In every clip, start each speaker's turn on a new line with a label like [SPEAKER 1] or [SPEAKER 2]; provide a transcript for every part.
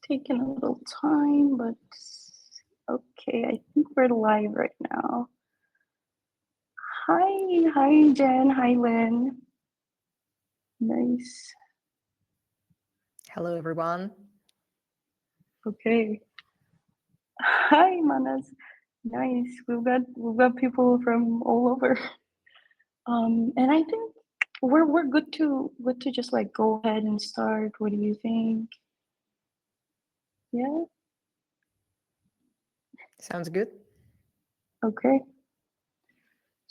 [SPEAKER 1] taking a little time, but okay, I think we're live right now. Hi Jen, hi Lynn. Nice.
[SPEAKER 2] Hello, everyone.
[SPEAKER 1] Okay. Hi Manas. Nice. We've got people from all over. And I think we're good to just like go ahead and start. What do you think? Yeah.
[SPEAKER 2] Sounds good.
[SPEAKER 1] Okay.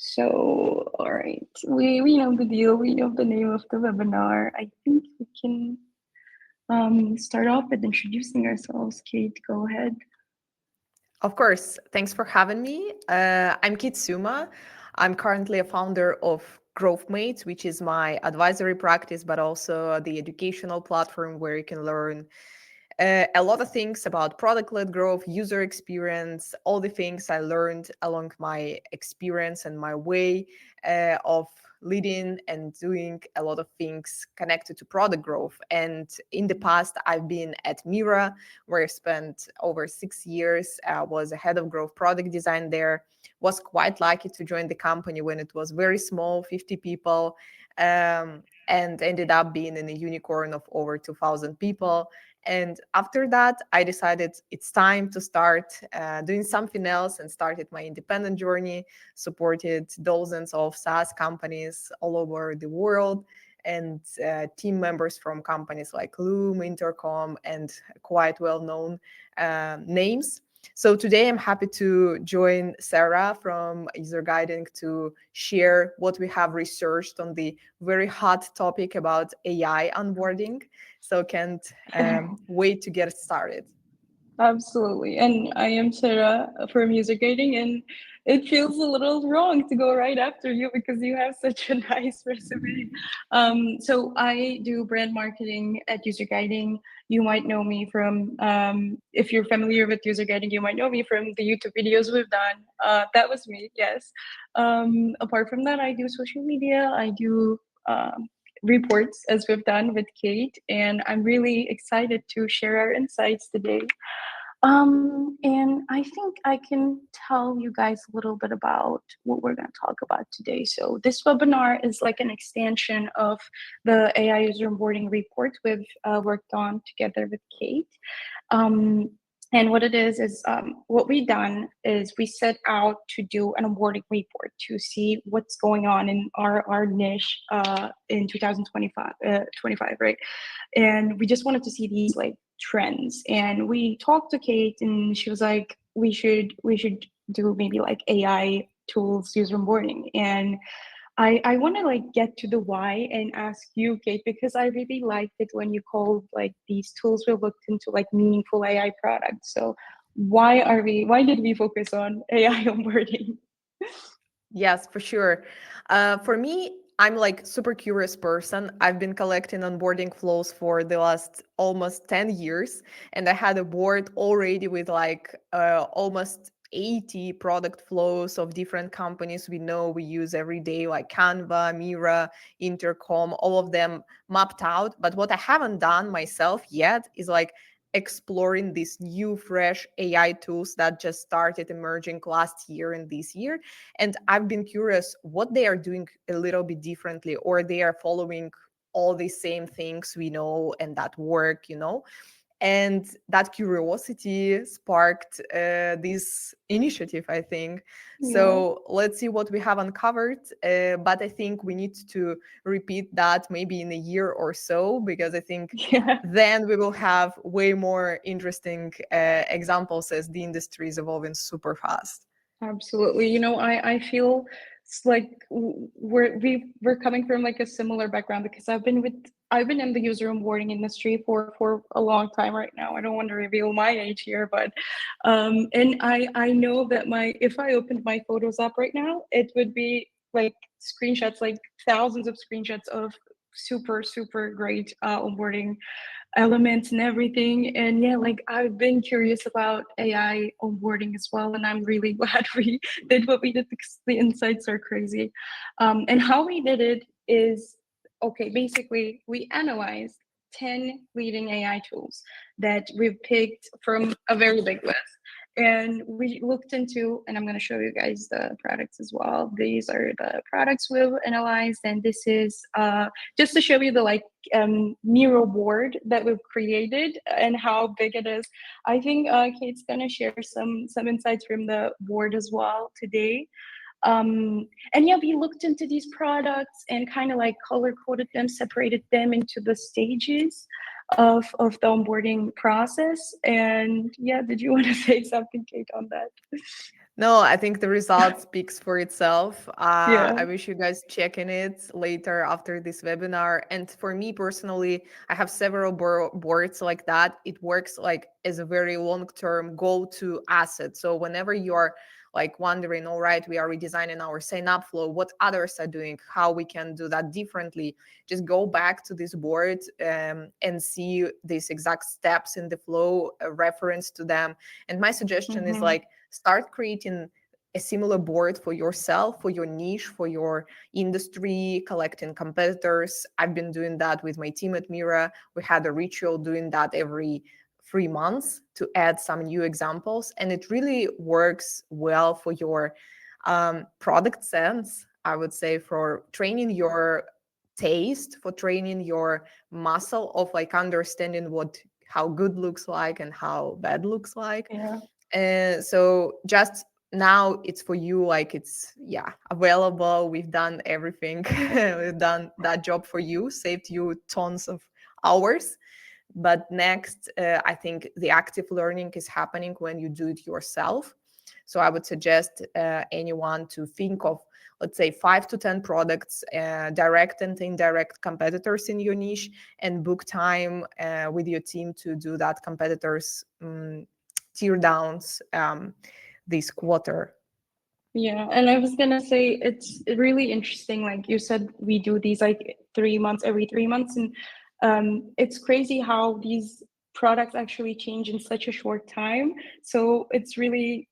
[SPEAKER 1] So, all right, we know the deal. We know the name of the webinar. I think we can start off with introducing ourselves. Kate, go ahead.
[SPEAKER 2] Of course. Thanks for having me. I'm Syuma. I'm currently a founder of Growthmates, which is my advisory practice, but also the educational platform where you can learn a lot of things about product-led growth, user experience, all the things I learned along my experience and my way of leading and doing a lot of things connected to product growth. And in the past, I've been at Mira, where I spent over 6 years, was a head of growth product design there, was quite lucky to join the company when it was very small, 50 people, and ended up being in a unicorn of over 2,000 people. And after that, I decided it's time to start doing something else and started my independent journey, supported dozens of SaaS companies all over the world and team members from companies like Loom, Intercom, and quite well-known names. So today I'm happy to join Serra from UserGuiding to share what we have researched on the very hot topic about AI onboarding. So can't wait to get started.
[SPEAKER 1] Absolutely. And I am Sarah from UserGuiding, and it feels a little wrong to go right after you because you have such a nice resume. So I do brand marketing at UserGuiding. You might know me from, if you're familiar with UserGuiding, you might know me from the YouTube videos we've done. That was me, yes. Apart from that, I do social media. I do reports as we've done with Kate, and I'm really excited to share our insights today. And I think I can tell you guys a little bit about what we're going to talk about today. So this webinar is like an extension of the AI user onboarding report we've worked on together with Kate. Um, and what it is what we done is we set out to do an onboarding report to see what's going on in our niche in 2025, 25, right? And we just wanted to see these like trends. And we talked to Kate, and she was like, we should do maybe like AI tools user onboarding. And I want to like get to the why and ask you, Kate, because I really liked it when you called like these tools we looked into like meaningful AI products. So why did we focus on AI onboarding?
[SPEAKER 2] Yes, for sure. For me, I'm like super curious person. I've been collecting onboarding flows for the last almost 10 years, and I had a board already with like almost 80 product flows of different companies we know we use every day, like Canva, Mira, Intercom, all of them mapped out. But what I haven't done myself yet is like exploring these new fresh AI tools that just started emerging last year and this year. And I've been curious what they are doing a little bit differently, or they are following all the same things we know and that work. And that curiosity sparked this initiative, I think.
[SPEAKER 1] Yeah.
[SPEAKER 2] So let's see what we have uncovered. But I think we need to repeat that maybe in a year or so, because I think
[SPEAKER 1] Yeah.
[SPEAKER 2] then we will have way more interesting examples as the industry is evolving super fast.
[SPEAKER 1] Absolutely. I feel it's like we're coming from like a similar background because I've been in the user onboarding industry for a long time right now. I don't want to reveal my age here, but and I know that my if I opened my photos app right now, it would be like screenshots, like thousands of screenshots of super great onboarding elements and everything. And yeah, like I've been curious about AI onboarding as well, and I'm really glad we did what we did because the insights are crazy. And how we did it is okay. Basically, we analyzed 10 leading AI tools that we've picked from a very big list. And we looked into, and I'm going to show you guys the products as well. These are the products we've analyzed, and this is just to show you the Miro board that we've created and how big it is. I think Kate's going to share some insights from the board as well today. And yeah, we looked into these products and kind of like color coded them, separated them into the stages of the onboarding process. And yeah, did you want to say something, Kate, on that?
[SPEAKER 2] No, I think the result speaks for itself.
[SPEAKER 1] Yeah.
[SPEAKER 2] I wish you guys checking it later after this webinar. And for me personally, I have several boards like that. It works like as a very long-term go-to asset. So whenever you're like wondering, all right, we are redesigning our sign-up flow, what others are doing, how we can do that differently, just go back to this board and see these exact steps in the flow, a reference to them. And my suggestion is
[SPEAKER 1] Mm-hmm.
[SPEAKER 2] like, start creating a similar board for yourself, for your niche, for your industry, collecting competitors. I've been doing that with my team at Mira. We had a ritual doing that every 3 months to add some new examples. And it really works well for your product sense, I would say, for training your taste, for training your muscle of like understanding what how good looks like and how bad looks like.
[SPEAKER 1] Yeah.
[SPEAKER 2] And so just now it's for you, like it's available. We've done everything. We've done that job for you, saved you tons of hours. But next, I think the active learning is happening when you do it yourself. So I would suggest anyone to think of, let's say, 5 to 10 products, direct and indirect competitors in your niche, and book time with your team to do that competitors tear downs this quarter.
[SPEAKER 1] Yeah, and I was gonna say it's really interesting. Like you said, we do these like 3 months, every 3 months, and it's crazy how these products actually change in such a short time. So it's really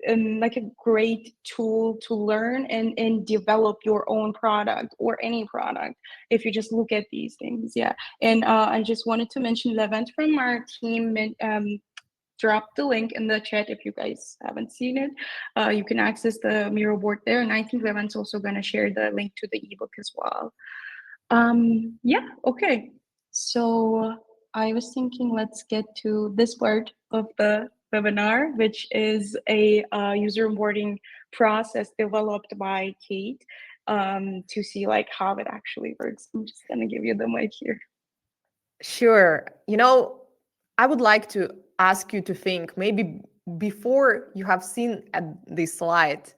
[SPEAKER 1] like a great tool to learn and develop your own product or any product if you just look at these things. Yeah, and I just wanted to mention the event from our team. Drop the link in the chat if you guys haven't seen it. You can access the Miro board there, and I think Levant's also going to share the link to the ebook as well. Yeah, okay. So I was thinking let's get to this part of the webinar, which is a user onboarding process developed by Kate to see like how it actually works. I'm just going to give you the mic here.
[SPEAKER 2] Sure. I would like to ask you to think, maybe before you have seen at this slide,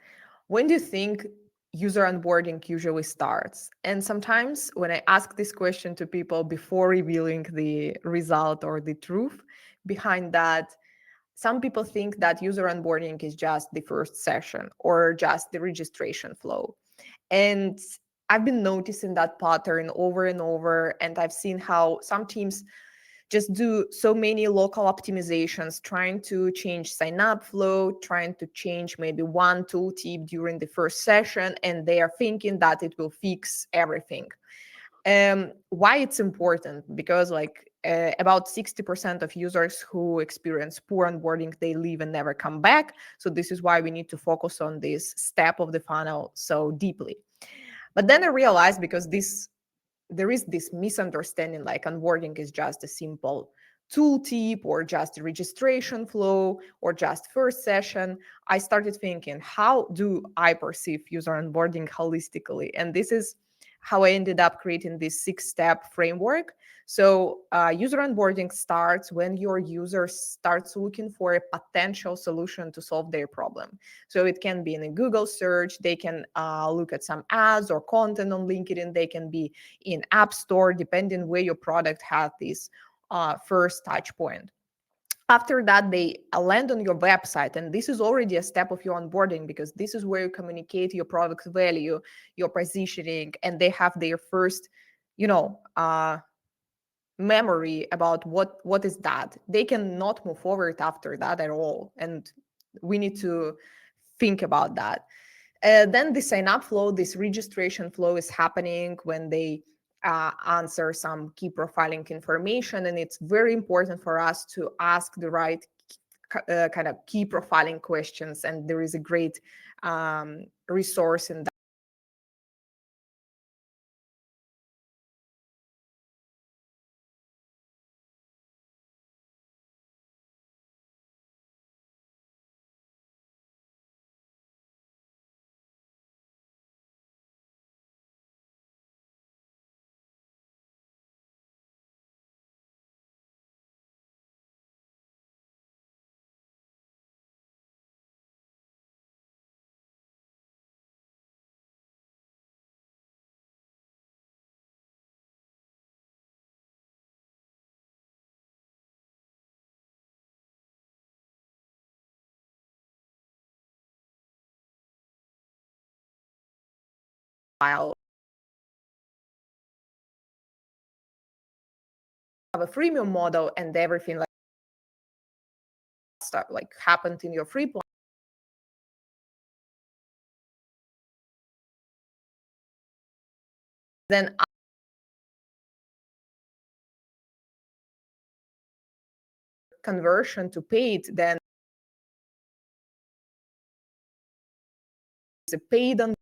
[SPEAKER 2] when do you think user onboarding usually starts? And sometimes when I ask this question to people before revealing the result or the truth behind that, some people think that user onboarding is just the first session or just the registration flow. And I've been noticing that pattern over and over, and I've seen how some teams just do so many local optimizations, trying to change sign up flow, trying to change maybe one tooltip during the first session, and they are thinking that it will fix everything. Why it's important? Because like about 60% of users who experience poor onboarding, they leave and never come back. So this is why we need to focus on this step of the funnel so deeply. But then I realized, because there is this misunderstanding, like onboarding is just a simple tooltip or just a registration flow or just first session. I started thinking, how do I perceive user onboarding holistically? And this is how I ended up creating this 6-step framework. So user onboarding starts when your user starts looking for a potential solution to solve their problem. So it can be in a Google search, they can look at some ads or content on LinkedIn, they can be in App Store, depending where your product has this first touch point. After that, they land on your website, and this is already a step of your onboarding, because this is where you communicate your product value, your positioning, and they have their first, you know, memory about what is that. They cannot move forward after that at all, and we need to think about that. Then the sign up flow, this registration flow, is happening when they answer some key profiling information. And it's very important for us to ask the right kind of key profiling questions. And there is a great resource in file have a freemium model and everything like stuff like happened in your free plan, then conversion to paid, then it's a paid on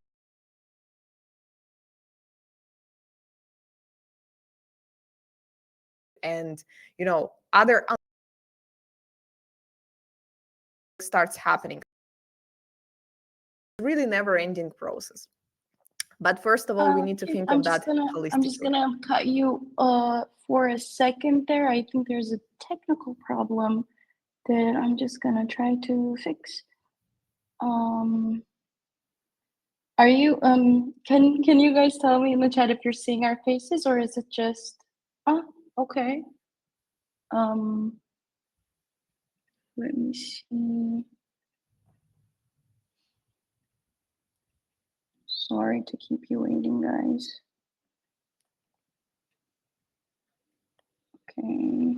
[SPEAKER 2] and other starts happening. Really never ending process. But first of all, we need to
[SPEAKER 1] Okay,
[SPEAKER 2] think of that
[SPEAKER 1] I'm just
[SPEAKER 2] holistically.
[SPEAKER 1] gonna cut you for a second there. I think there's a technical problem that I'm just gonna try to fix. Um, are you can you guys tell me in the chat if you're seeing our faces or is it just oh okay. Um, let me see. Sorry to keep you waiting, guys. Okay.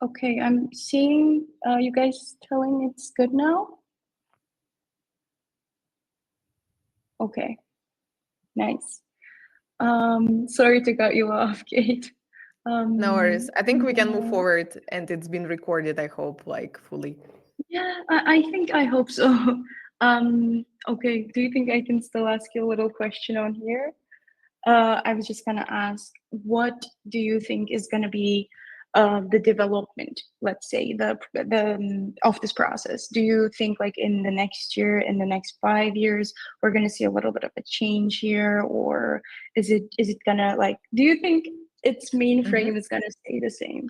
[SPEAKER 1] Okay, I'm seeing you guys telling it's good now. Okay, nice. Sorry to cut you off, Kate.
[SPEAKER 2] No worries. I think we can move
[SPEAKER 1] Yeah,
[SPEAKER 2] forward and it's been recorded, I hope, like fully.
[SPEAKER 1] yeah, I hope so. Okay, do you think I can still ask you a little question on here? I was just gonna ask, what do you think is gonna be the development, let's say, the of this process? Do you think like in the next year, in the next 5 years, we're gonna see a little bit of a change here, or is it gonna like? Do you think its main
[SPEAKER 2] Mhm.
[SPEAKER 1] frame is gonna stay the same?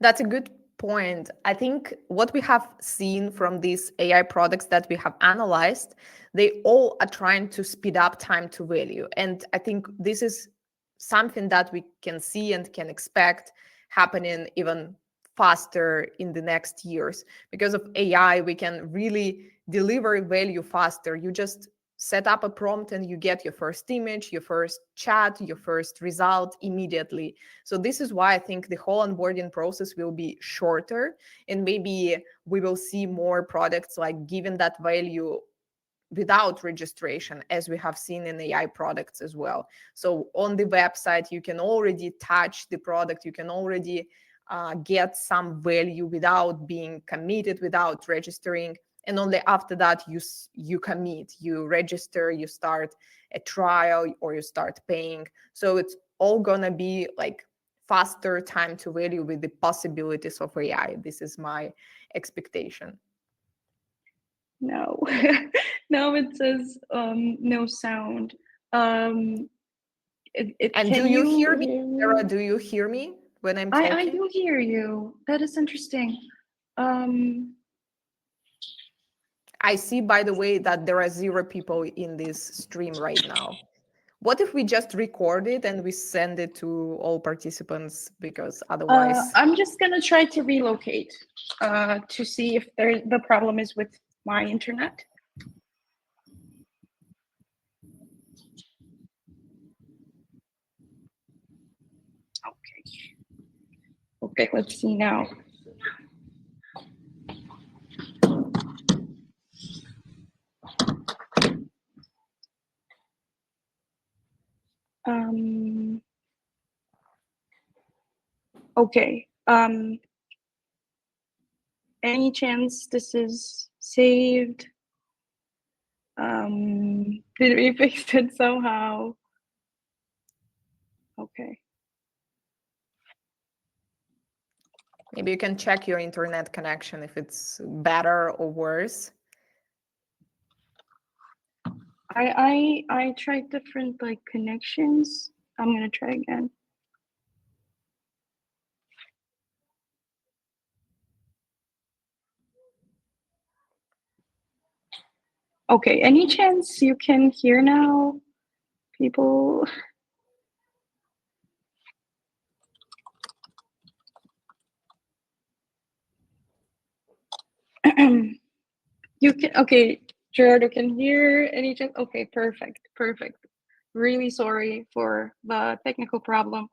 [SPEAKER 2] That's a good point. I think what we have seen from these AI products that we have analyzed, they all are trying to speed up time to value. And I think this is something that we can see and can expect happening even faster in the next years. Because of AI, we can really deliver value faster. You just set up a prompt and you get your first image, your first chat, your first result immediately. So this is why I think the whole onboarding process will be shorter, and maybe we will see more products like giving that value without registration, as we have seen in AI products as well. So on the website, you can already touch the product, you can already get some value without being committed, without registering. And only after that, you commit, you register, you start a trial, or you start paying. So it's all gonna be like faster time to value with the possibilities of AI. This is my expectation.
[SPEAKER 1] No, no, it says no sound. Um,
[SPEAKER 2] And do
[SPEAKER 1] can
[SPEAKER 2] you
[SPEAKER 1] you
[SPEAKER 2] hear me,
[SPEAKER 1] hear
[SPEAKER 2] Sarah?
[SPEAKER 1] me?
[SPEAKER 2] Do you hear me when I'm
[SPEAKER 1] I
[SPEAKER 2] talking?
[SPEAKER 1] do hear you. That is interesting. Um,
[SPEAKER 2] I see, by the way, that there are 0 people in this stream right now. What if we just record it and we send it to all participants? Because otherwise,
[SPEAKER 1] I'm just gonna try to relocate to see if the problem is with my internet. Okay. Okay, let's see now. Um, okay. Any chance this is saved? Did we fix it somehow? Okay.
[SPEAKER 2] maybe you can check your internet connection if it's better or worse.
[SPEAKER 1] I tried different like connections. I'm gonna try again. Okay, any chance you can hear now, people? You can, okay, Gerardo can hear any chance? Okay, perfect, perfect. Really sorry for the technical problem.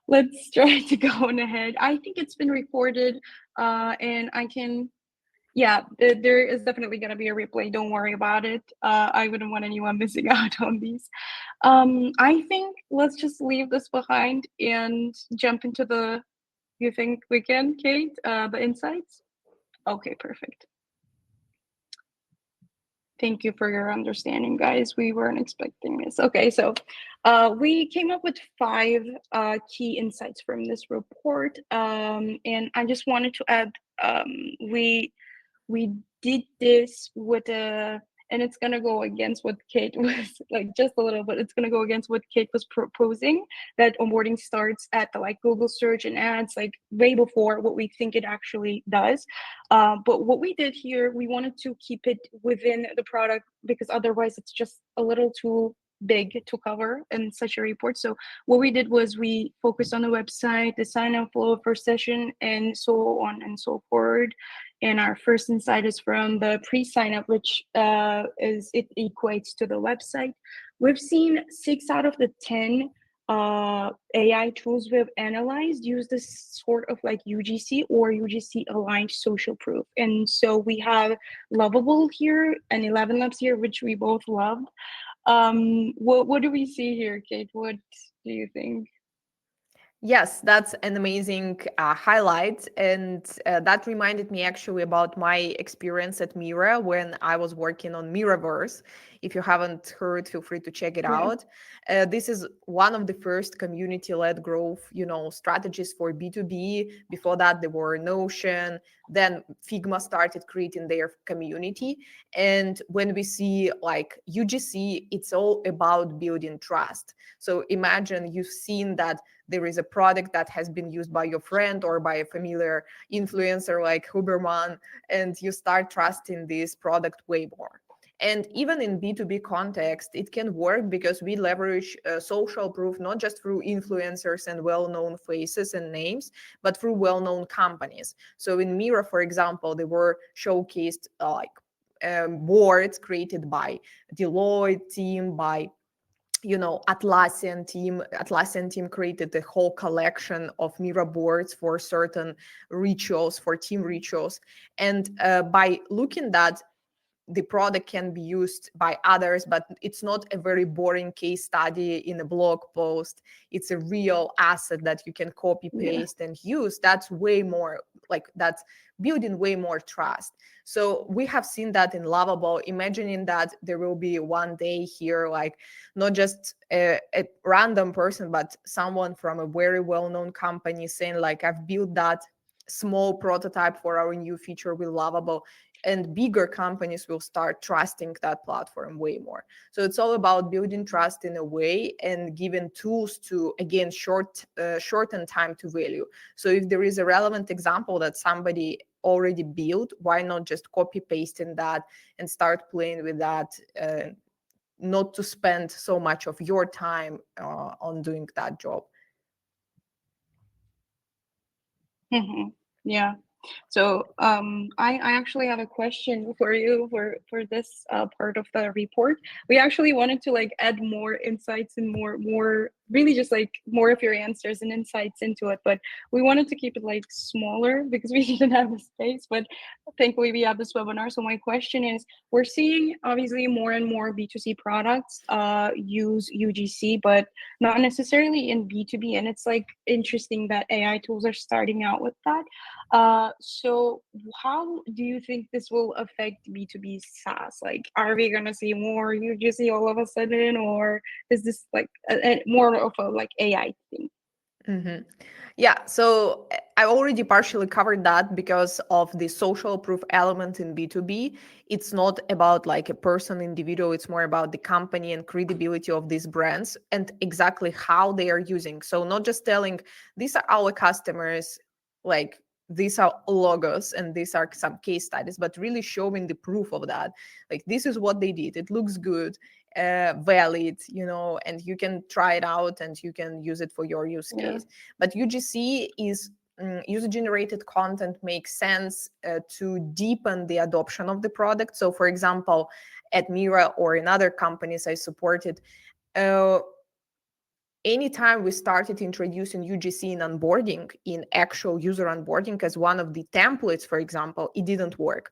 [SPEAKER 1] Let's try to go on ahead. I think it's been recorded, and I can, yeah, there is definitely going to be a replay. Don't worry about it. I wouldn't want anyone missing out on these. I think let's just leave this behind and jump into the, you think we can, Kate, the insights? Okay, perfect. Thank you for your understanding, guys. We weren't expecting this. Okay, so we came up with 5 key insights from this report, and I just wanted to add, we did this with a, and it's gonna go against what Kate was like just a little bit. It's gonna go against what Kate was proposing, that onboarding starts at the like Google search and ads like way before what we think it actually does. But what we did here, we wanted to keep it within the product because otherwise it's just a little too big to cover in such a report. So what we did was we focused on the website, the sign up flow, first session, and so on and so forth. And our first insight is from the pre-signup, which is it equates to the website. We've seen 6 out of the 10 AI tools we've analyzed use this sort of like UGC or UGC aligned social proof. And so we have Lovable here and 11 Labs here, which we both love. What do we see here, Kate? What do you think?
[SPEAKER 2] Yes, that's an amazing highlight. And that reminded me actually about my experience at Mira when I was working on Miraverse. If you haven't heard, feel free to check it
[SPEAKER 1] Yeah.
[SPEAKER 2] out. This is one of the first community-led growth, strategies for B2B. Before that, there were Notion. Then Figma started creating their community. And when we see like UGC, it's all about building trust. So imagine you've seen that there is a product that has been used by your friend or by a familiar influencer like Huberman, and you start trusting this product way more. And even in B2B context, it can work because we leverage social proof not just through influencers and well-known faces and names, but through well-known companies. So in Mira, for example, they were showcased boards created by Deloitte team, by Atlassian team created a whole collection of Mira boards for certain rituals, for team rituals. And by looking that the product can be used by others, but it's not a very boring case study in a blog post. It's a real asset that you can copy, paste, and use. That's way more like that's building way more trust. So we have seen that in Lovable, imagining that there will be one day here, like not just a random person, but someone from a very well-known company saying like, I've built that small prototype for our new feature with Lovable, and bigger companies will start trusting that platform way more. So it's all about building trust in a way and giving tools to, again, shorten time to value. So if there is a relevant example that somebody already built, why not just copy pasting that and start playing with that, not to spend so much of your time on doing that job.
[SPEAKER 1] Yeah. So I actually have a question for you for this part of the report. We actually wanted to like add more insights and more really just like more of your answers and insights into it, but we wanted to keep it like smaller because we didn't have the space. But thankfully we have this webinar. So my question is, we're seeing obviously more and more B2C products use UGC, but not necessarily in B2B. And it's like interesting that AI tools are starting out with that. So how do you think this will affect B2B SaaS? Like, are we gonna see more UGC all of a sudden, or is this like more of a like AI thing?
[SPEAKER 2] Mm-hmm. Yeah, so I already partially covered that because of the social proof element in B2B. It's not about like a person, individual, it's more about the company and credibility of these brands and exactly how they are using. So, not just telling these are our customers, like these are logos and these are some case studies, but really showing the proof of that. Like, this is what they did, it looks good, valid, and you can try it out and you can use it for your use
[SPEAKER 1] Yeah.
[SPEAKER 2] case. But UGC is user generated content makes sense to deepen the adoption of the product. So, for example, at Mira or in other companies I supported, uh, anytime we started introducing UGC in onboarding, in actual user onboarding as one of the templates, for example, it didn't work.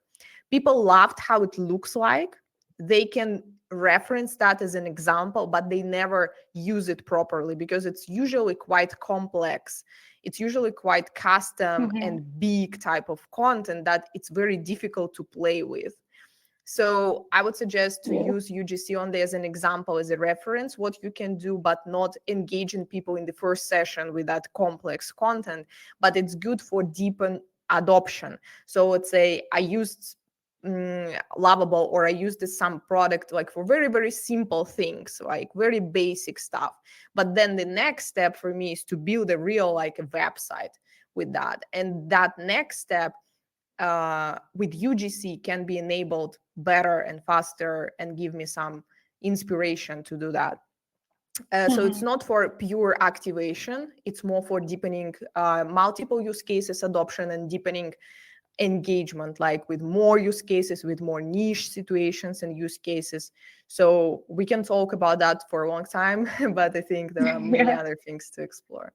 [SPEAKER 2] People loved how it looks like. They can reference that as an example, but they never use it properly because it's usually quite complex. It's usually quite custom
[SPEAKER 1] Mm-hmm.
[SPEAKER 2] and big type of content that it's very difficult to play with. So I would suggest to
[SPEAKER 1] Yeah.
[SPEAKER 2] use UGC only as an example, as a reference, what you can do, but not engaging people in the first session with that complex content. But it's good for deepen adoption. So let's say I used Lovable, or I used some product like for very, very simple things, like very basic stuff. But then the next step for me is to build a real like a website with that. And that next step with UGC can be enabled better and faster and give me some inspiration to do that. So it's
[SPEAKER 1] Mm-hmm.
[SPEAKER 2] not for pure activation, it's more for deepening multiple use cases adoption and deepening engagement, like with more use cases, with more niche situations and use cases. So we can talk about that for a long time, but I think there are many
[SPEAKER 1] Yeah.
[SPEAKER 2] other things to explore.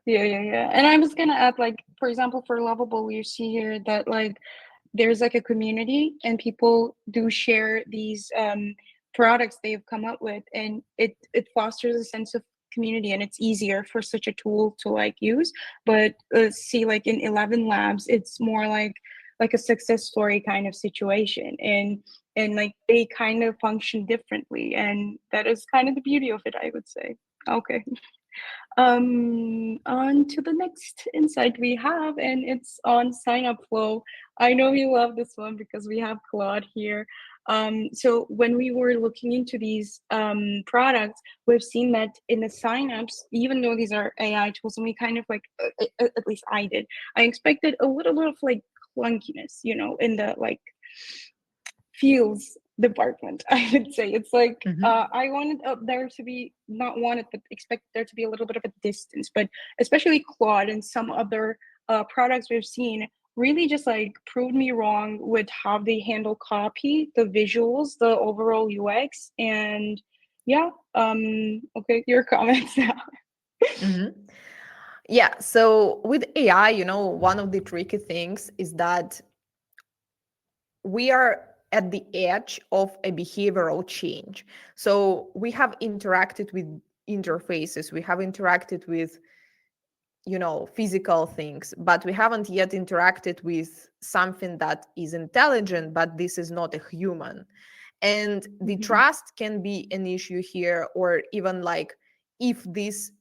[SPEAKER 1] Yeah. And I was gonna add, like, for example, for Lovable, you see here that like there's like a community and people do share these products they've come up with, and it fosters a sense of community, and it's easier for such a tool to like use. But see, like in 11 labs, it's more like a success story kind of situation, and like they kind of function differently, and that is kind of the beauty of it, I would say. Okay. On to the next insight we have, and it's on sign up flow. I know you love this one because we have Claude here. So when we were looking into these products, we've seen that in the signups, even though these are AI tools, and we kind of like, at least I did, I expected a little bit of like clunkiness, in the like feels department. I would say it's like
[SPEAKER 2] Mhm.
[SPEAKER 1] I wanted there to be, not wanted, but expect there to be a little bit of a distance. But especially Claude and some other products we've seen really just like proved me wrong with how they handle copy, the visuals, the overall UX, and yeah. Okay, your comments now.
[SPEAKER 2] Mhm. Yeah, so with AI, one of the tricky things is that we are at the edge of a behavioral change. So we have interacted with interfaces, we have interacted with, physical things, but we haven't yet interacted with something that is intelligent, but this is not a human. And the
[SPEAKER 1] Mhm.
[SPEAKER 2] trust can be an issue here, or even like if this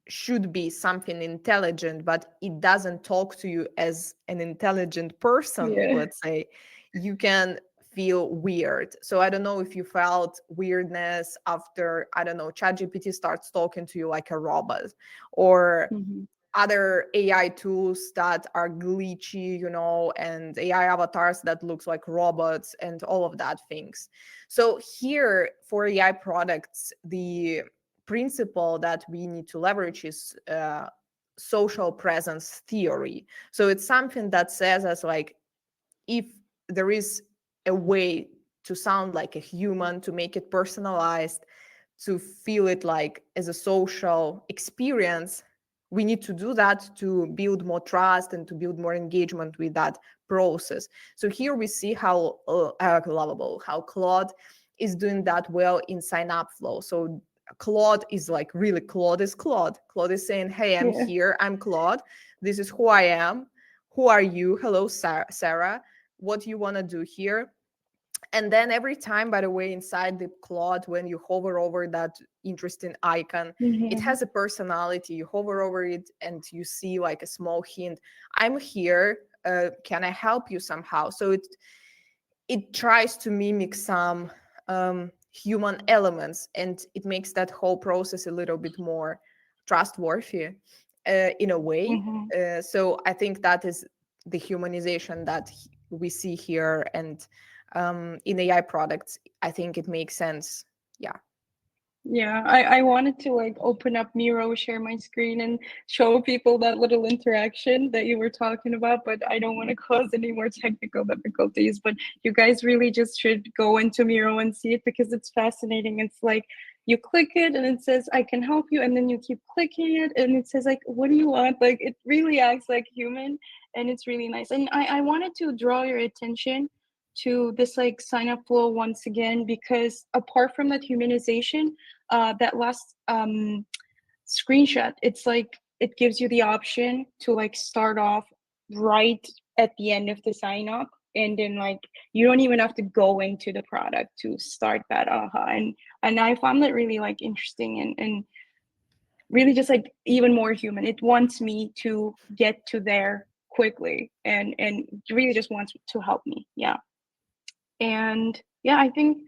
[SPEAKER 2] should be something intelligent, but it doesn't talk to you as an intelligent person,
[SPEAKER 1] Yeah.
[SPEAKER 2] let's say, you can feel weird. So I don't know if you felt weirdness after, I don't know, ChatGPT starts talking to you like a robot, or
[SPEAKER 1] Mhm.
[SPEAKER 2] other AI tools that are glitchy, and AI avatars that looks like robots and all of that things. So here for AI products, the principle that we need to leverage is social presence theory. So it's something that says as like, if there is a way to sound like a human, to make it personalized, to feel it like as a social experience, we need to do that to build more trust and to build more engagement with that process. So here we see how lovable, how Claude is doing that well in sign up flow. So Claude is like, really, Claude is Claude. Claude is saying, hey, I'm
[SPEAKER 1] Yeah.
[SPEAKER 2] here, I'm Claude, this is who I am, who are you, hello Sarah, what do you want to do here? And then every time, by the way, inside the Claude, when you hover over that interesting icon, it
[SPEAKER 1] Mm-hmm.
[SPEAKER 2] has a personality. You hover over it and you see like a small hint, I'm here, can I help you somehow? So it tries to mimic some human elements, and it makes that whole process a little bit more trustworthy in a way.
[SPEAKER 1] Mm-hmm.
[SPEAKER 2] So I think that is the humanization that we see here, and in AI products, I think it makes sense. Yeah.
[SPEAKER 1] Yeah, I wanted to like open up Miro, share my screen, and show people that little interaction that you were talking about, but I don't want to cause any more technical difficulties. But you guys really just should go into Miro and see it because it's fascinating. It's like you click it and it says, I can help you, and then you keep clicking it and it says like, what do you want? Like it really acts like human and it's really nice. And I wanted to draw your attention to this like sign up flow once again because apart from that humanization, that last screenshot, it's like it gives you the option to like start off right at the end of the sign up, and then like you don't even have to go into the product to start that aha. And I found that really like interesting and really just like even more human. It wants me to get to there quickly and really just wants to help me. Yeah. And yeah, I think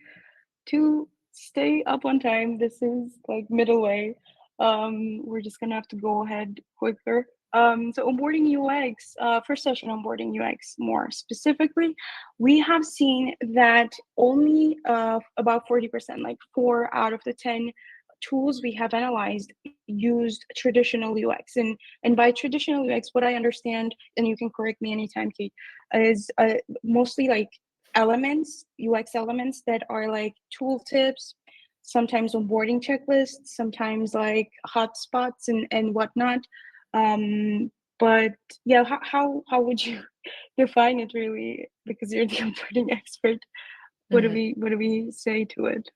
[SPEAKER 1] to stay up on time, this is like middle way. We're just gonna have to go ahead quicker. So onboarding UX, first session onboarding UX more specifically, we have seen that only about 40%, like 4 out of the 10 tools we have analyzed used traditional UX. And by traditional UX, what I understand, and you can correct me anytime, Kate, is mostly like elements, UX elements that are like tooltips, sometimes onboarding checklists, sometimes like hotspots and whatnot. Um, but yeah, how would you define it really? Because you're the onboarding expert.
[SPEAKER 2] Mhm.
[SPEAKER 1] What do we say to it?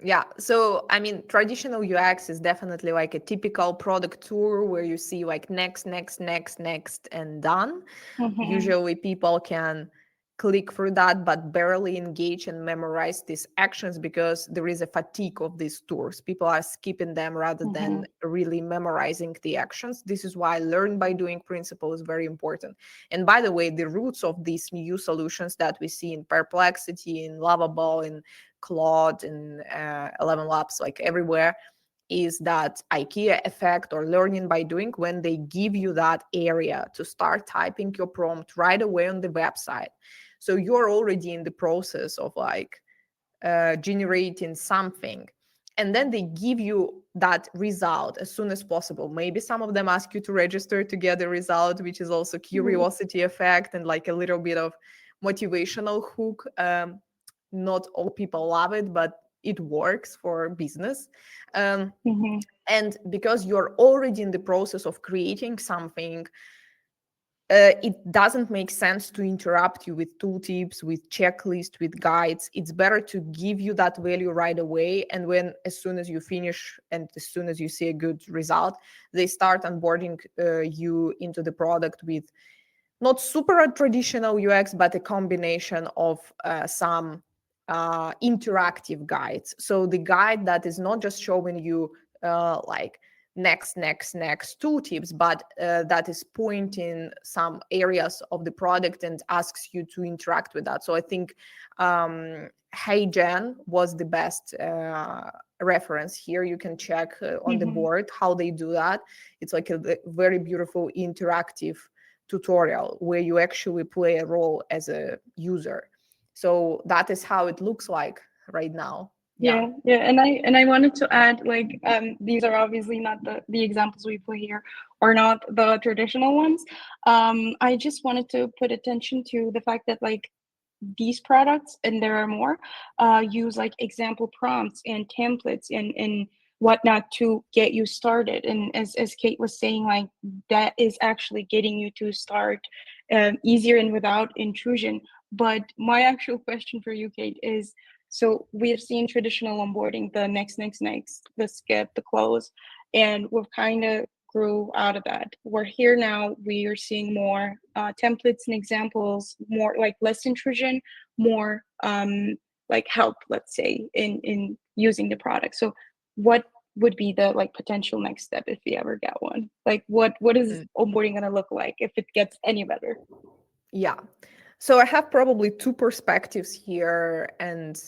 [SPEAKER 2] Yeah, so I mean, traditional UX is definitely like a typical product tour where you see like next, next, next, next, and done.
[SPEAKER 1] Mm-hmm,
[SPEAKER 2] Usually people can click through that, but barely engage and memorize these actions because there is a fatigue of these tours. People are skipping them rather
[SPEAKER 1] mm-hmm,
[SPEAKER 2] than really memorizing the actions. This is why learn by doing principle is very important. And by the way, the roots of these new solutions that we see in Perplexity, in Lovable, in Claude, in 11 Labs, like everywhere, is that IKEA effect or learning by doing, when they give you that area to start typing your prompt right away on the website. So you're already in the process of like generating something. And then they give you that result as soon as possible. Maybe some of them ask you to register to get the result, which is also curiosity effect and like a little bit of motivational hook. Not all people love it, but it works for business. Um,
[SPEAKER 1] mm-hmm,
[SPEAKER 2] and because you're already in the process of creating something, it doesn't make sense to interrupt you with tooltips, with checklists, with guides. It's better to give you that value right away. And when, as soon as you finish and as soon as you see a good result, they start onboarding you into the product with not super traditional UX, but a combination of some interactive guides. So the guide that is not just showing you like next tooltips, but that is pointing some areas of the product and asks you to interact with that. So I think Hey Gen was the best reference here. You can check on the
[SPEAKER 1] Mm-hmm.
[SPEAKER 2] board how they do that. It's like a very beautiful interactive tutorial where you actually play a role as a user. So that is how it looks like right now. Yeah.
[SPEAKER 1] Yeah, and I wanted to add, like, these are obviously not the examples we put here, or not the traditional ones. I just wanted to put attention to the fact that, like, these products, and there are more, use like example prompts and templates and whatnot to get you started. And as Kate was saying, like, that is actually getting you to start easier and without intrusion. But my actual question for you, Kate, is, so we have seen traditional onboarding, the next, the skip, the close, and we've kind of grew out of that. We're here now. We are seeing more templates and examples, more like less intrusion, more like help, let's say, in using the product. So, what would be the like potential next step if we ever get one? Like, what is
[SPEAKER 2] Mm.
[SPEAKER 1] onboarding gonna look like if it gets any better?
[SPEAKER 2] Yeah. So I have probably two perspectives here, and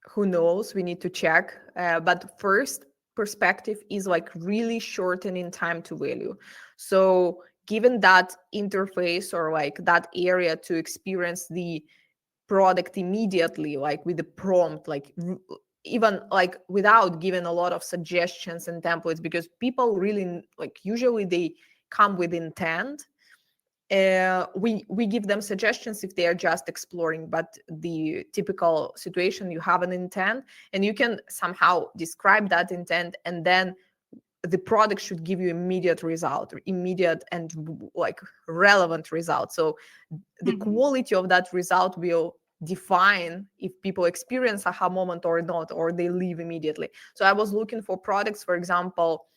[SPEAKER 2] who knows, we need to check. But first perspective is like really shortening time to value. So given that interface or like that area to experience the product immediately, like with the prompt, like even like without giving a lot of suggestions and templates, because people really like usually they come with intent. We give them suggestions if they are just exploring, but the typical situation, you have an intent and you can somehow describe that intent, and then the product should give you immediate result, immediate and like relevant result. So the
[SPEAKER 1] Mm-hmm.
[SPEAKER 2] quality of that result will define if people experience aha moment or not, or they leave immediately. So I was looking for products, for example,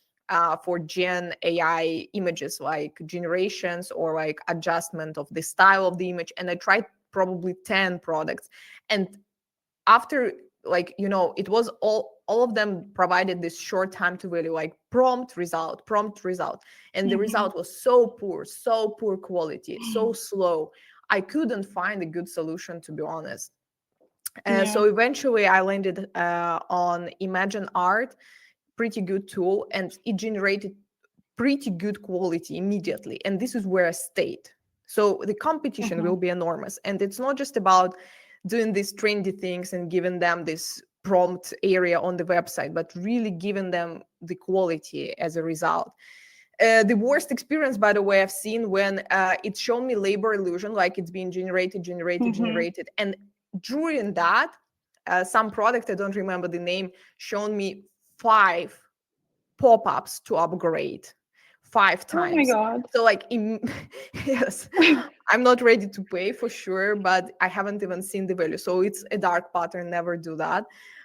[SPEAKER 2] for gen AI images, like generations or like adjustment of the style of the image, and I tried probably 10 products. And after, like, it was all of them provided this short time to value, like prompt result, and the
[SPEAKER 1] Mm-hmm.
[SPEAKER 2] result was so poor quality, so slow. I couldn't find a good solution, to be honest.
[SPEAKER 1] Yeah.
[SPEAKER 2] So eventually I landed on Imagine Art, pretty good tool, and it generated pretty good quality immediately. And this is where I stayed. So the competition
[SPEAKER 1] Mm-hmm.
[SPEAKER 2] will be enormous. And it's not just about doing these trendy things and giving them this prompt area on the website, but really giving them the quality as a result. The worst experience, by the way, I've seen when it showed me labor illusion, like it's being generated, generated,
[SPEAKER 1] Mm-hmm.
[SPEAKER 2] generated. And during that, some product, I don't remember the name, shown me 5 pop-ups to upgrade 5
[SPEAKER 1] Oh my
[SPEAKER 2] times.
[SPEAKER 1] God.
[SPEAKER 2] So like yes, I'm not ready to pay for sure, but I haven't even seen the value. So it's a dark pattern, never do that.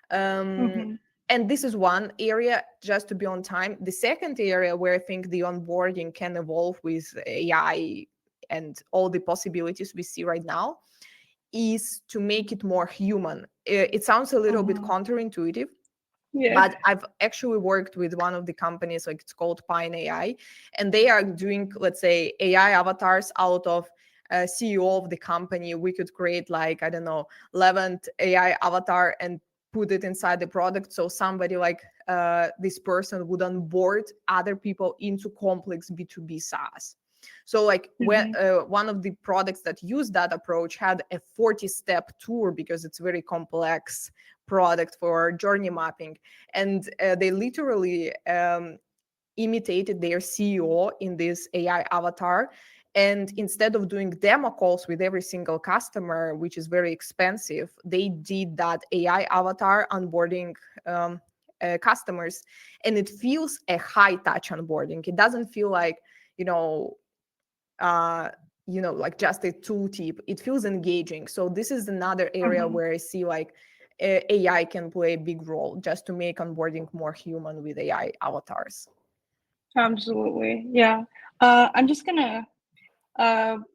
[SPEAKER 2] um,
[SPEAKER 1] Mm-hmm.
[SPEAKER 2] and this is one area, just to be on time. The second area where I think the onboarding can evolve with AI and all the possibilities we see right now is to make it more human. It sounds a little bit
[SPEAKER 1] Mm-hmm.
[SPEAKER 2] counterintuitive,
[SPEAKER 1] Yeah.
[SPEAKER 2] but I've actually worked with one of the companies, like it's called Pine AI, and they are doing, let's say, AI avatars out of CEO of the company. We could create, like, I don't know, 11th AI avatar and put it inside the product. So somebody like this person would onboard other people into complex B2B SaaS. So like when
[SPEAKER 1] Mm-hmm.
[SPEAKER 2] one of the products that used that approach had a 40-step tour, because it's very complex product for journey mapping, and they literally imitated their CEO in this AI avatar. And instead of doing demo calls with every single customer, which is very expensive, they did that AI avatar onboarding customers, and it feels a high touch onboarding. It doesn't feel like, you know uh, like just a tooltip. It feels engaging. So this is another area
[SPEAKER 1] Mm-hmm.
[SPEAKER 2] where I see like AI can play a big role, just to make onboarding more human with AI avatars.
[SPEAKER 1] Absolutely. Yeah. I'm just gonna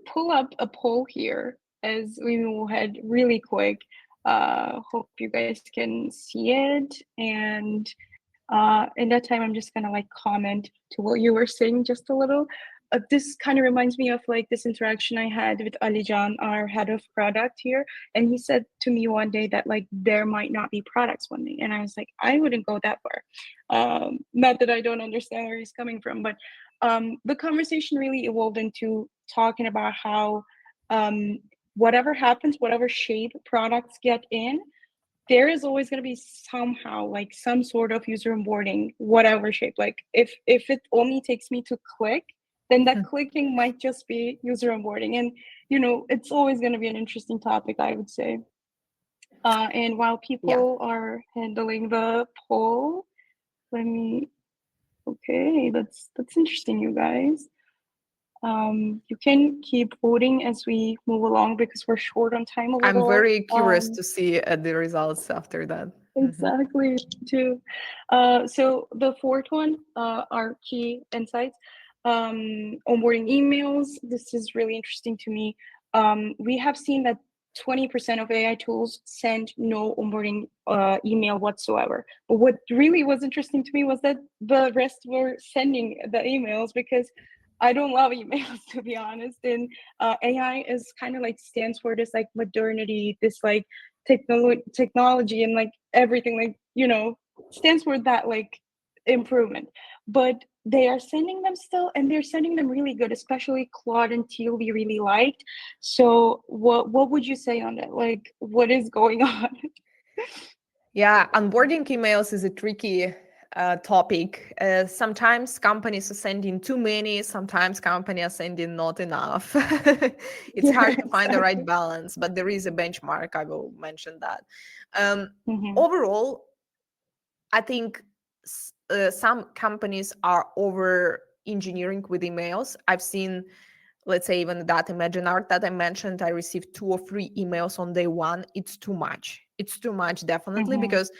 [SPEAKER 1] pull up a poll here as we move ahead really quick. Hope you guys can see it. And In that time, I'm just gonna like comment to what you were saying just a little. This kind of reminds me of like this interaction I had with Alijan, our head of product here, and he said to me one day that like there might not be products one day, and I was like, I wouldn't go that far. Not that I don't understand where he's coming from, but the conversation really evolved into talking about how whatever happens, whatever shape products get in, there is always going to be somehow like some sort of user onboarding, whatever shape. Like if it only takes me to click, then that clicking might just be user onboarding. And it's always going to be an interesting topic, I would say. And while
[SPEAKER 2] Yeah,
[SPEAKER 1] people are handling the poll, let me okay, that's interesting, you guys. You can keep voting as we move along because we're short on time a
[SPEAKER 2] I'm
[SPEAKER 1] little.
[SPEAKER 2] very curious to see the results after that. Mhm.
[SPEAKER 1] Exactly, too. So the fourth one are key insights. Onboarding emails. This is really interesting to me. We have seen that 20% of AI tools send no onboarding email whatsoever. But what really was interesting to me was that the rest were sending the emails because I don't love emails to be honest. And AI is kind of like stands for this like modernity, this like technology and like everything like stands for that like improvement, but they are sending them still and they're sending them really good, especially Claude and Teal we really liked. So what would you say on that, like what is going on?
[SPEAKER 2] Yeah, onboarding emails is a tricky topic. Sometimes companies are sending too many, sometimes companies are sending not enough. It's
[SPEAKER 1] Yeah,
[SPEAKER 2] hard to find the right
[SPEAKER 1] exactly.
[SPEAKER 2] balance, but there is a benchmark. I will mention that. Um,
[SPEAKER 1] Mm-hmm.
[SPEAKER 2] Overall, I think some companies are over engineering with emails. I've seen, let's say, even that Imagine Art that I mentioned, I received 2 or 3 emails on day one. It's too much. It's too much, definitely,
[SPEAKER 1] Mm-hmm.
[SPEAKER 2] because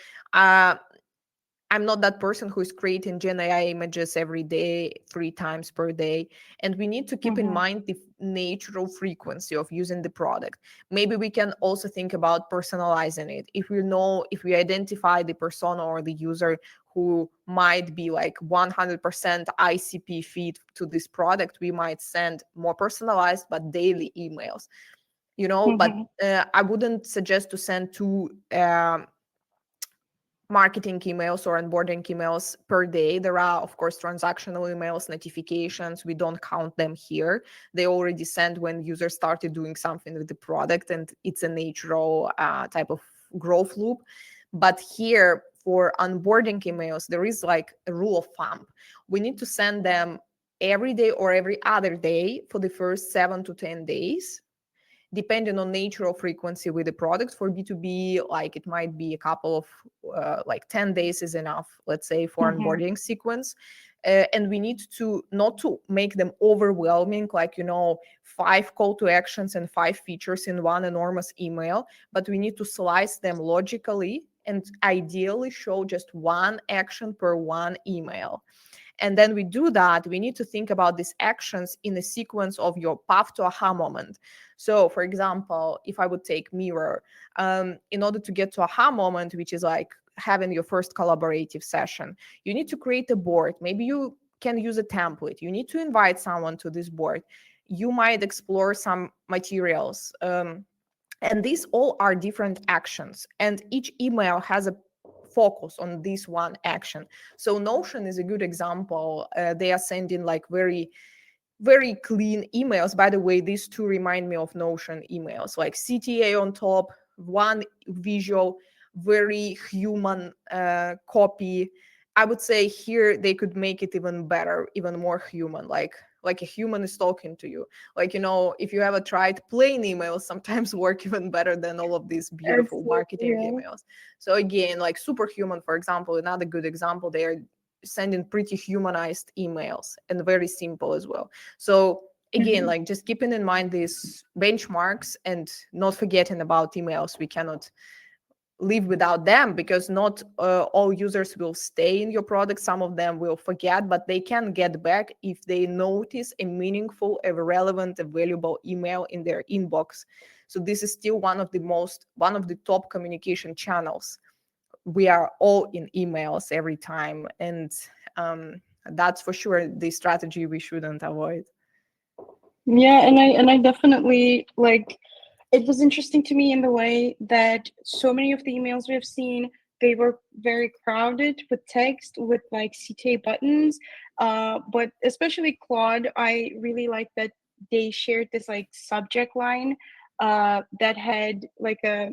[SPEAKER 2] I'm not that person who is creating Gen AI images every day, 3 times per day. And we need to keep in
[SPEAKER 1] Mm-hmm.
[SPEAKER 2] mind the natural frequency of using the product. Maybe we can also think about personalizing it. If we identify the persona or the user who might be like 100% ICP feed to this product, we might send more personalized but daily emails. But
[SPEAKER 1] Mm-hmm.
[SPEAKER 2] I wouldn't suggest to send two marketing emails or onboarding emails per day. There are, of course, transactional emails, notifications. We don't count them here. They already sent when users started doing something with the product, and it's a natural type of growth loop. But here, for onboarding emails, there is like a rule of thumb. We need to send them every day or every other day for the first 7 to 10 days, depending on nature or frequency with the product. For B2B, like it might be a couple of like 10 days is enough, let's say, for
[SPEAKER 1] Mm-hmm.
[SPEAKER 2] onboarding sequence. And we need to not to make them overwhelming, like 5 call to actions and 5 features in one enormous email, but we need to slice them logically and ideally show just one action per one email. And then we do that, we need to think about these actions in a sequence of your path to aha moment. So, for example, if I would take mirror, in order to get to aha moment, which is like having your first collaborative session, you need to create a board. Maybe you can use a template. You need to invite someone to this board. You might explore some materials. And these all are different actions, and each email has a focus on this one action. So Notion is a good example. They are sending like very very clean emails. By the way, these two remind me of Notion emails, like CTA on top, one visual, very human copy. I would say here they could make it even better, even more human, like a human is talking to you. Like, if you ever tried plain emails, sometimes work even better than all of these beautiful
[SPEAKER 1] Absolutely,
[SPEAKER 2] marketing
[SPEAKER 1] yeah.
[SPEAKER 2] emails. So again, like superhuman, for example, another good example, they are sending pretty humanized emails and very simple as well. So again,
[SPEAKER 1] Mm-hmm.
[SPEAKER 2] like just keeping in mind these benchmarks and not forgetting about emails. We cannot live without them, because not all users will stay in your product. Some of them will forget, but they can get back if they notice a meaningful, a relevant, a valuable email in their inbox. So this is still one of the top communication channels we are all in emails every time, and that's for sure the strategy we shouldn't avoid.
[SPEAKER 1] Yeah, and I definitely like it was interesting to me in the way that so many of the emails we have seen, they were very crowded with text, with like CTA buttons. But especially Claude, I really like that they shared this like subject line that had like a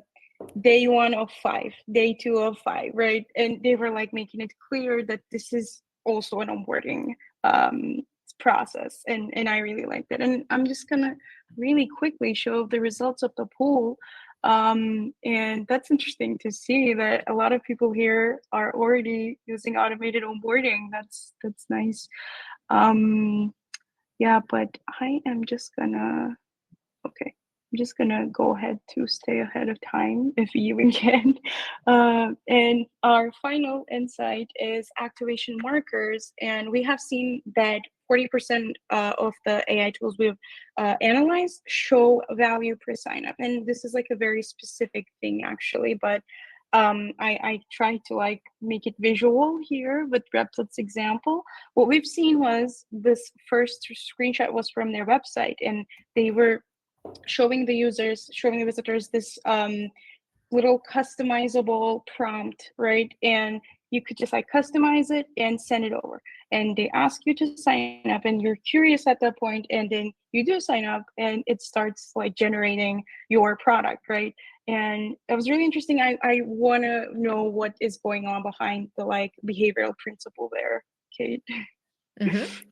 [SPEAKER 1] day one of five, day two of five, right? And they were like making it clear that this is also an onboarding um, process, and I really liked it. And I'm just gonna really quickly show the results of the poll. And that's interesting to see that a lot of people here are already using automated onboarding. That's nice. Um, yeah, but I am just gonna okay. I'm just gonna go ahead to stay ahead of time if you even can. And our final insight is activation markers. And we have seen that 40% of the AI tools we've analyzed show value per sign up. And this is like a very specific thing actually, but I tried to like make it visual here with Replic's example. What we've seen was this first screenshot was from their website, and they were showing the visitors this little customizable prompt, right? And you could just like customize it and send it over. And they ask you to sign up, and you're curious at that point, and then you do sign up, and it starts like generating your product, right? And it was really interesting. I want to know what is going on behind the like behavioral principle there, Kate.
[SPEAKER 2] Mhm.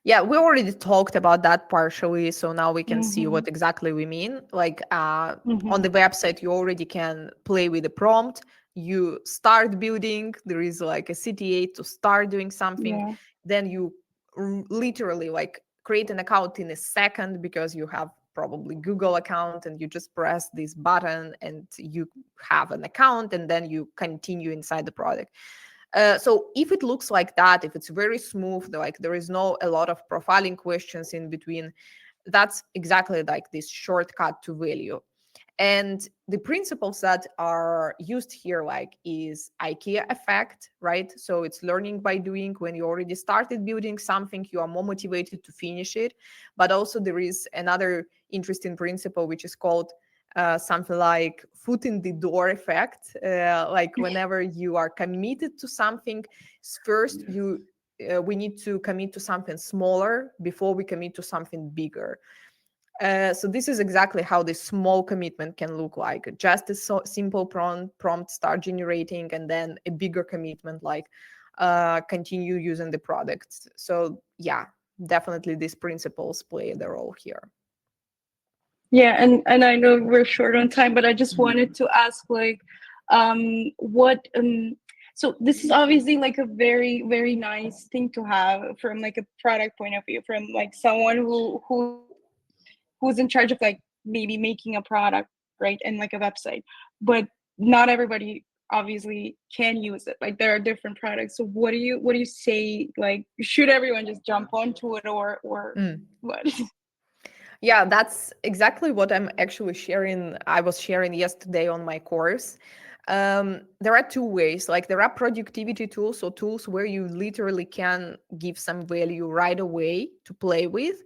[SPEAKER 2] Yeah, we already talked about that partially, so now we can see
[SPEAKER 1] Mm-hmm.
[SPEAKER 2] what exactly we mean. Like on
[SPEAKER 1] Mm-hmm.
[SPEAKER 2] the website, you already can play with the prompt. You start building, there is like a CTA to start doing something.
[SPEAKER 1] Yeah.
[SPEAKER 2] Then you literally like create an account in a second because you have probably Google account and you just press this button and you have an account and then you continue inside the product. So if it looks like that, if it's very smooth, like there is no a lot of profiling questions in between, that's exactly like this shortcut to value. And the principles that are used here like is IKEA effect, right? So it's learning by doing. When you already started building something, you are more motivated to finish it. But also there is another interesting principle which is called something like foot in the door effect. Like whenever you are committed to something, first you we need to commit to something smaller before we commit to something bigger. So this is exactly how this small commitment can look like. Just a simple prompt start generating, and then a bigger commitment like continue using the products. So yeah, definitely these principles play the role here.
[SPEAKER 1] Yeah, and I know we're short on time, but I just wanted to ask like what so this is obviously like a very nice thing to have from like a product point of view, from like someone who's in charge of like maybe making a product, right, and like a website. But not everybody obviously can use it. Like there are different products. So what do you say, like should everyone just jump onto it, or
[SPEAKER 2] Mm.
[SPEAKER 1] what?
[SPEAKER 2] Yeah, that's exactly what I'm actually sharing. I was sharing yesterday on my course. There are two ways. Like there are productivity tools, so tools where you literally can give some value right away to play with.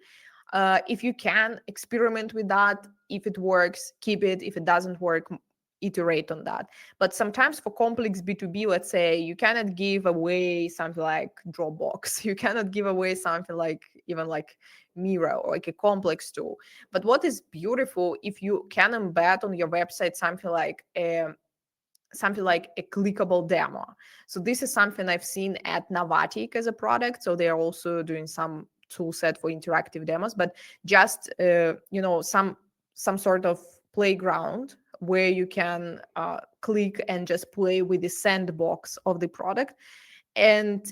[SPEAKER 2] If you can experiment with that, if it works, keep it. If it doesn't work, iterate on that. But sometimes for complex B2B, let's say, you cannot give away something like Dropbox. You cannot give away something like even like Miro or like a complex tool. But what is beautiful, if you can embed on your website something like a clickable demo. So this is something I've seen at Navatic as a product. So they are also doing some tool set for interactive demos, but just some sort of playground where you can click and just play with the sandbox of the product. And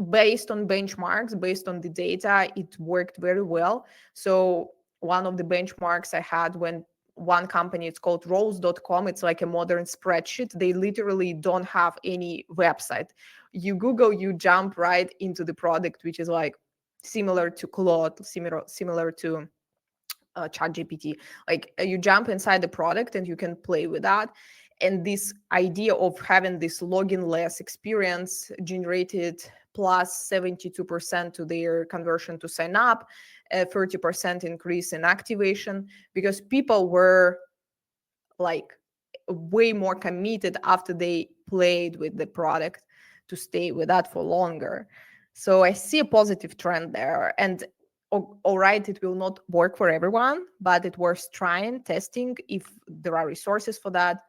[SPEAKER 2] based on benchmarks, based on the data, it worked very well. So one of the benchmarks I had when one company, it's called roles.com, it's like a modern spreadsheet. They literally don't have any website. You Google, you jump right into the product, which is like similar to Claude, similar to ChatGPT. Like you jump inside the product and you can play with that. And this idea of having this login less experience generated plus 72% to their conversion to sign up, a 30% increase in activation, because people were like way more committed after they played with the product to stay with that for longer. So I see a positive trend there. And all right, it will not work for everyone, but it worth trying, testing if there are resources for that,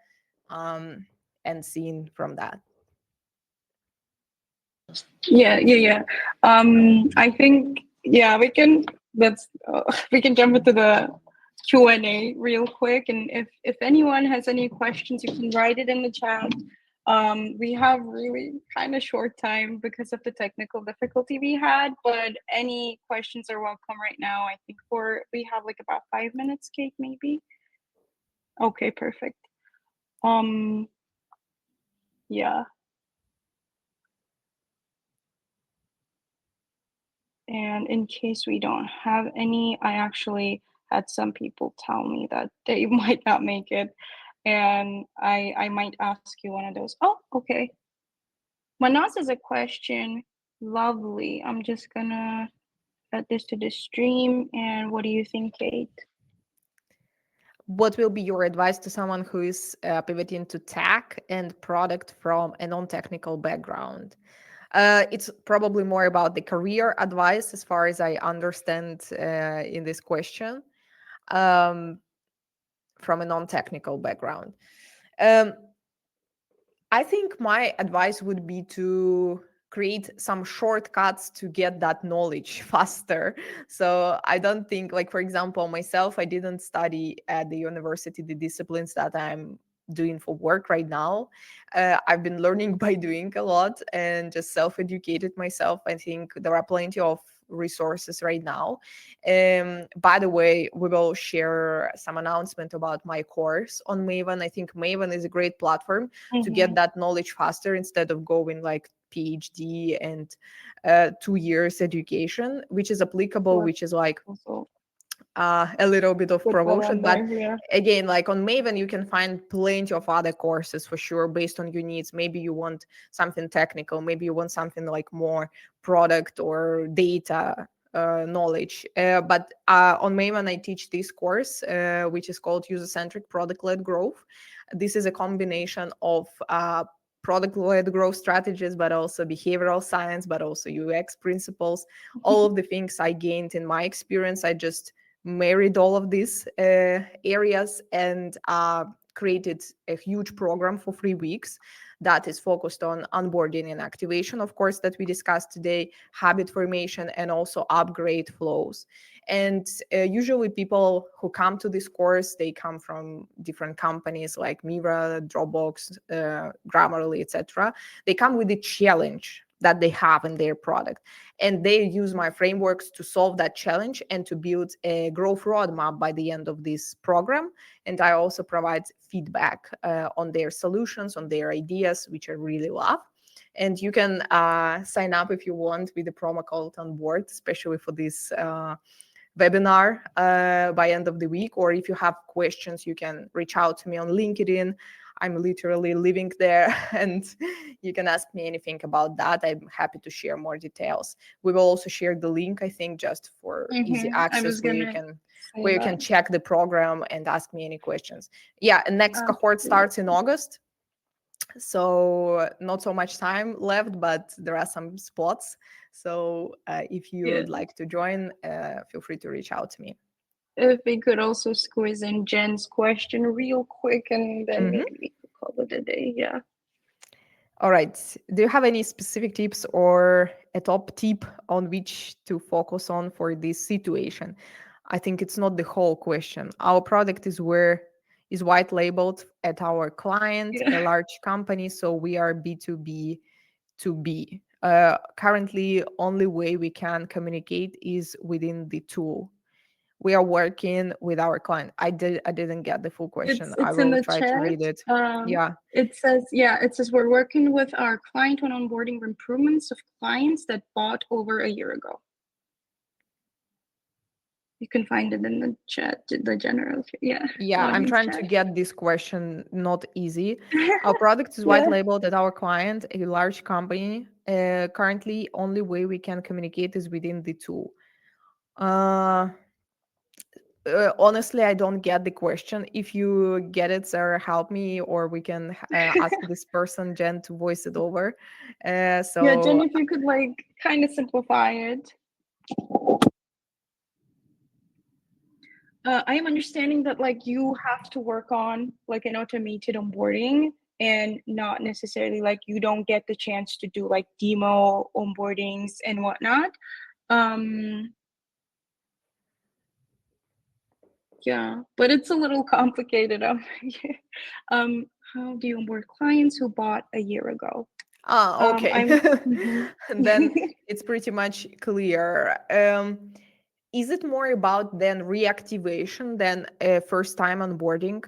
[SPEAKER 2] and seeing from that.
[SPEAKER 1] Yeah. I think yeah we can jump into the Q&A real quick, and if anyone has any questions, you can write it in the chat. We have really kind of short time because of the technical difficulty we had, but any questions are welcome right now. I think we have like about 5 minutes, Kate, maybe. Okay, perfect. Um, yeah. And in case we don't have any, I actually had some people tell me that they might not make it. And I might ask you one of those. Oh, okay. Manas has a question. Lovely. I'm just gonna add this to the stream. And what do you think, Kate?
[SPEAKER 2] What will be your advice to someone who is pivoting to tech and product from a non-technical background? It's probably more about the career advice, as far as I understand in this question, um, from a non-technical background. Um, I think my advice would be to create some shortcuts to get that knowledge faster. So I don't think, like, for example, myself, I didn't study at the university the disciplines that I'm doing for work right now. I've been learning by doing a lot and just self-educated myself. I think there are plenty of resources right now. By the way, we will share some announcement about my course on Maven. I think Maven is a great platform to get that knowledge faster instead of going like PhD and 2 years education, which is applicable, which is like
[SPEAKER 1] Also
[SPEAKER 2] a little bit of
[SPEAKER 1] put that
[SPEAKER 2] promotion.
[SPEAKER 1] on
[SPEAKER 2] But
[SPEAKER 1] there. Yeah.
[SPEAKER 2] again, like on Maven, you can find plenty of other courses for sure based on your needs. Maybe you want something technical, maybe you want something like more product or data knowledge. But on Maven, I teach this course, which is called User-Centric Product-Led Growth. This is a combination of product-led growth strategies, but also behavioral science, but also UX principles. All of the things I gained in my experience, I just married all of these areas and created a huge program for 3 weeks that is focused on onboarding and activation, of course, that we discussed today, habit formation, and also upgrade flows. And usually people who come to this course, they come from different companies like Mira, Dropbox, Grammarly, etc. They come with a challenge that they have in their product, and they use my frameworks to solve that challenge and to build a growth roadmap by the end of this program. And I also provide feedback on their solutions, on their ideas, which I really love. And you can sign up if you want with the promo code on board, especially for this webinar by end of the week. Or if you have questions, you can reach out to me on LinkedIn. I'm literally living there, and you can ask me anything about that. I'm happy to share more details. We will also share the link, I think, just for easy
[SPEAKER 1] I
[SPEAKER 2] access,
[SPEAKER 1] was
[SPEAKER 2] where you
[SPEAKER 1] gonna
[SPEAKER 2] can
[SPEAKER 1] say
[SPEAKER 2] where you can
[SPEAKER 1] that.
[SPEAKER 2] check the program and ask me any questions. Yeah, and next cohort
[SPEAKER 1] Absolutely.
[SPEAKER 2] starts in August, so not so much time left, but there are some spots. So if you
[SPEAKER 1] Yeah.
[SPEAKER 2] would like to join, feel free to reach out to me.
[SPEAKER 1] If we could also squeeze in Jen's question real quick, and then
[SPEAKER 2] Mhm.
[SPEAKER 1] maybe we could call it a day. Yeah.
[SPEAKER 2] All right. Do you have any specific tips or a top tip on which to focus on for this situation? I think it's not the whole question. Our product is white labeled at our client, a
[SPEAKER 1] Yeah.
[SPEAKER 2] large company, so we are B2B to B. Currently, only way we can communicate is within the tool. We are working with our client. I didn't get the full question. I
[SPEAKER 1] It's in
[SPEAKER 2] will
[SPEAKER 1] the
[SPEAKER 2] try to
[SPEAKER 1] chat.
[SPEAKER 2] read it. Yeah.
[SPEAKER 1] It says we're working with our client on onboarding improvements of clients that bought over a year ago. You can find it in the chat, the general, yeah,
[SPEAKER 2] Yeah, I'm
[SPEAKER 1] audience
[SPEAKER 2] trying to
[SPEAKER 1] chat.
[SPEAKER 2] get this question not easy. Our product is white
[SPEAKER 1] Yeah.
[SPEAKER 2] labeled at our client, a large company. Currently, only way we can communicate is within the tool. Uh, Honestly, I don't get the question. If you get it, Sarah, help me, or we can ask this person, Jen, to voice it over.
[SPEAKER 1] Yeah, Jen,
[SPEAKER 2] So,
[SPEAKER 1] if you could like kind of simplify it. I am understanding that like you have to work on like an automated onboarding and not necessarily like you don't get the chance to do like demo onboardings and whatnot. Um, yeah, but it's a little complicated. um, how do you onboard clients who bought a year ago?
[SPEAKER 2] okay.
[SPEAKER 1] I'm. Mhm.
[SPEAKER 2] Then it's pretty much clear. Is it more about then reactivation than a first time onboarding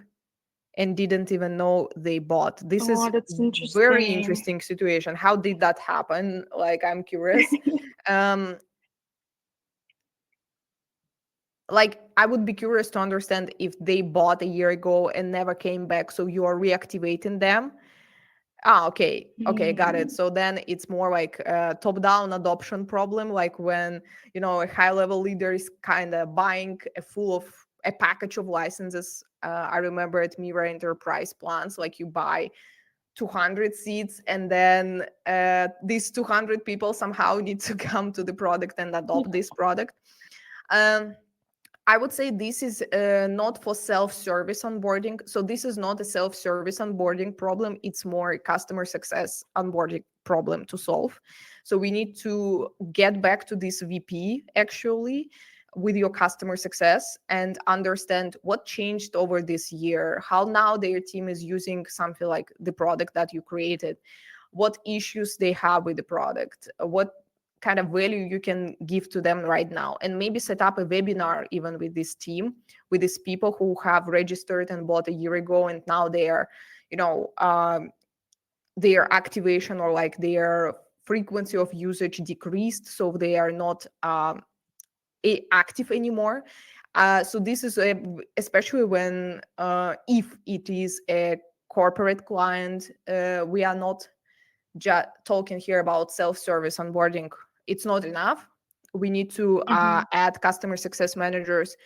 [SPEAKER 2] and didn't even know they bought? This
[SPEAKER 1] Oh,
[SPEAKER 2] is
[SPEAKER 1] that's
[SPEAKER 2] very
[SPEAKER 1] interesting.
[SPEAKER 2] interesting situation. How did that happen? Like, I'm curious. Um, like, I would be curious to understand if they bought a year ago and never came back, so you are reactivating them. Ah, okay. Okay, got it.
[SPEAKER 1] Hmm.
[SPEAKER 2] So then it's more like a top-down adoption problem, like when, a high-level leader is kind of buying a package of licenses. I remember at Mira Enterprise plans, like you buy 200 seats, and then these 200 people somehow need to come to the product and adopt this product. Um, I would say this is not for self-service onboarding. So this is not a self-service onboarding problem. It's more a customer success onboarding problem to solve. So we need to get back to this VP actually with your customer success and understand what changed over this year, how now their team is using something like the product that you created, what issues they have with the product, what kind of value you can give to them right now, and maybe set up a webinar even with this team, with these people who have registered and bought a year ago, and now they are, you know their activation or like their frequency of usage decreased, so they are not active anymore. So this is especially when if it is a corporate client, we are not talking here about self-service onboarding. It's not enough. We need to
[SPEAKER 1] Hmm.
[SPEAKER 2] add customer success managers,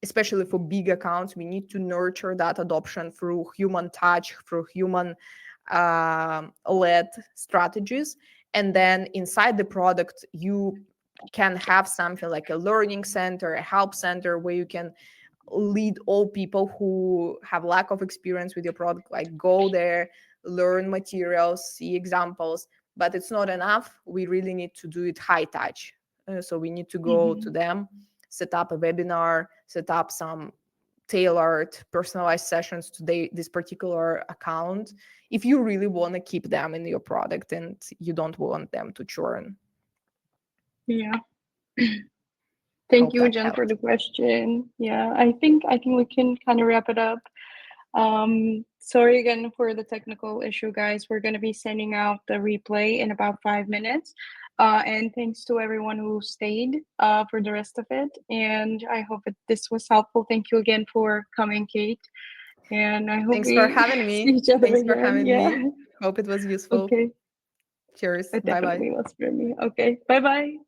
[SPEAKER 2] especially for big accounts. We need to nurture that adoption through human touch, through human led strategies. And then inside the product, you can have something like a learning center, a help center, where you can lead all people who have lack of experience with your product, like go there, learn materials, see examples. But it's not enough. We really need to do it high touch. So we need to go to
[SPEAKER 1] Hmm.
[SPEAKER 2] them, set up a webinar, set up some tailored personalized sessions to this particular account, if you really want to keep them in your product and you don't want them to churn.
[SPEAKER 1] Yeah. Thank
[SPEAKER 2] Hope
[SPEAKER 1] you,
[SPEAKER 2] that
[SPEAKER 1] Jen, for
[SPEAKER 2] helped.
[SPEAKER 1] the question. Yeah, I think we can kind of wrap it up. Sorry again for the technical issue, guys. We're gonna be sending out the replay in about 5 minutes. And thanks to everyone who stayed for the rest of it. And I hope that this was helpful. Thank you again for coming, Kate. And I hope
[SPEAKER 2] Thanks for
[SPEAKER 1] we
[SPEAKER 2] having
[SPEAKER 1] see
[SPEAKER 2] me.
[SPEAKER 1] each other
[SPEAKER 2] Thanks for
[SPEAKER 1] again.
[SPEAKER 2] having
[SPEAKER 1] Yeah.
[SPEAKER 2] me. Hope it was useful.
[SPEAKER 1] Okay.
[SPEAKER 2] Cheers.
[SPEAKER 1] It
[SPEAKER 2] Bye bye.
[SPEAKER 1] definitely was for me. Okay. Bye bye.